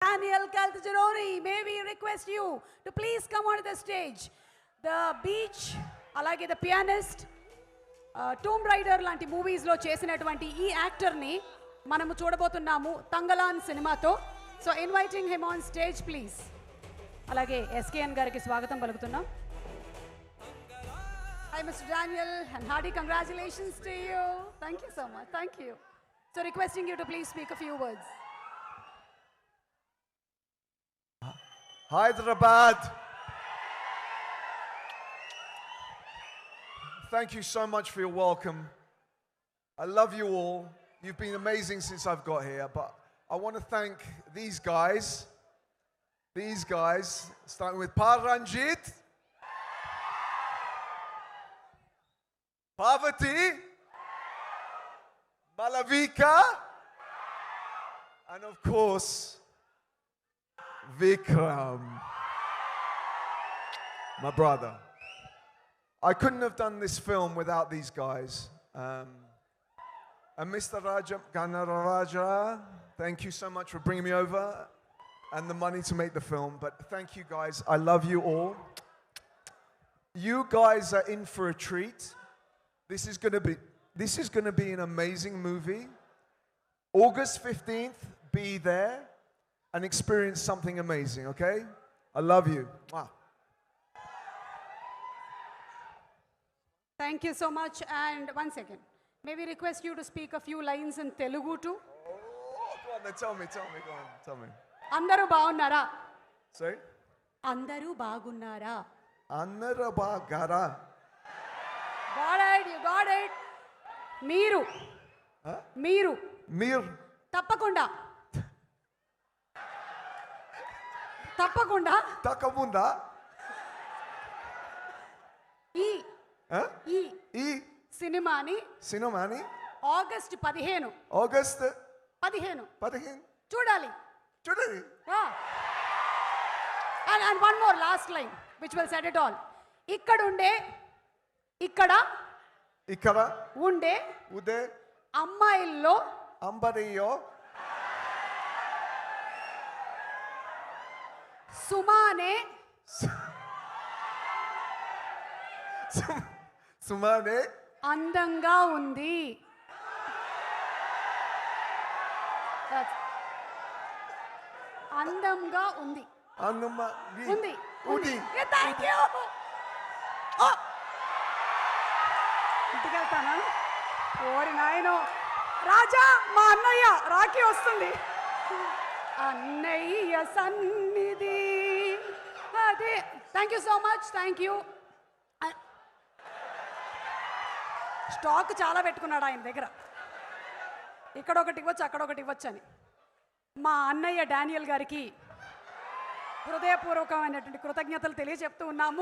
Daniel Caltagirone, may we request you to please come onto the stage. The Beach, alage the pianist, Tomb Raider lanti movies lo chesinatvanti ee actor ni manamu చూడబోతున్నాము తంగలాన్ సినిమాతో. So inviting him on stage please. అలాగే SKN గారికి స్వాగతం పలుకుతున్నాం. Hi Mr. Daniel and hearty congratulations to you. Thank you so much. Thank you. So requesting you to please speak a few words. Hyderabad. Thank you so much for your welcome. I love you all. You've been amazing since I've got here, but I want to thank these guys, starting with Paranjit, Parvati, Malavika, and of course, Vikram, my brother. I couldn't have done this film without these guys. And Mr. Raja Ganaraja, thank you so much for bringing me over and the money to make the film. But thank you guys. I love you all. You guys are in for a treat. This is going to be an amazing movie. August 15th, be there and experience something amazing, okay? I love you. Mwah. Thank you so much. And one second. May we request you to speak a few lines in Telugu too? Oh, go on then, tell me, go on, tell me. Andaru bagunnara. Sorry? Andaru bagunnara. Andaru bagara. Got it, you got it. Meeru. Huh? Meeru. Mir. Tappakunda. తప్పకుండా Takamunda. ఈ Huh? ఈ సినిమాని Sinomani. August 15 August 15 చూడాలి. Chudari. And one more last line which will set it all. ఇక్కడ Ikara. ఉండే Ude. అమ్మాయిల్లో Ambariyo. సుమానే Sumane. అందంగా ఉంది. అందంగా ఉంది. Anuma. ఉంది. Udi. Thank you. ఇంటికి వెళ్తానా? ఓరి నాయనో. రాజా మా అన్నయ్య రాఖీ వస్తుంది. అన్నయ్య సన్నిధి అదే. Thank you so much. Thank you. Stock చాలా పెట్టుకున్నాడు ఆయన దగ్గర. ఇక్కడ ఒకటి ఇవ్వచ్చు, అక్కడ ఒకటి ఇవ్వచ్చు అని. మా అన్నయ్య డానియల్ గారికి హృదయపూర్వకమైనటువంటి కృతజ్ఞతలు తెలియజెప్తూ ఉన్నాము.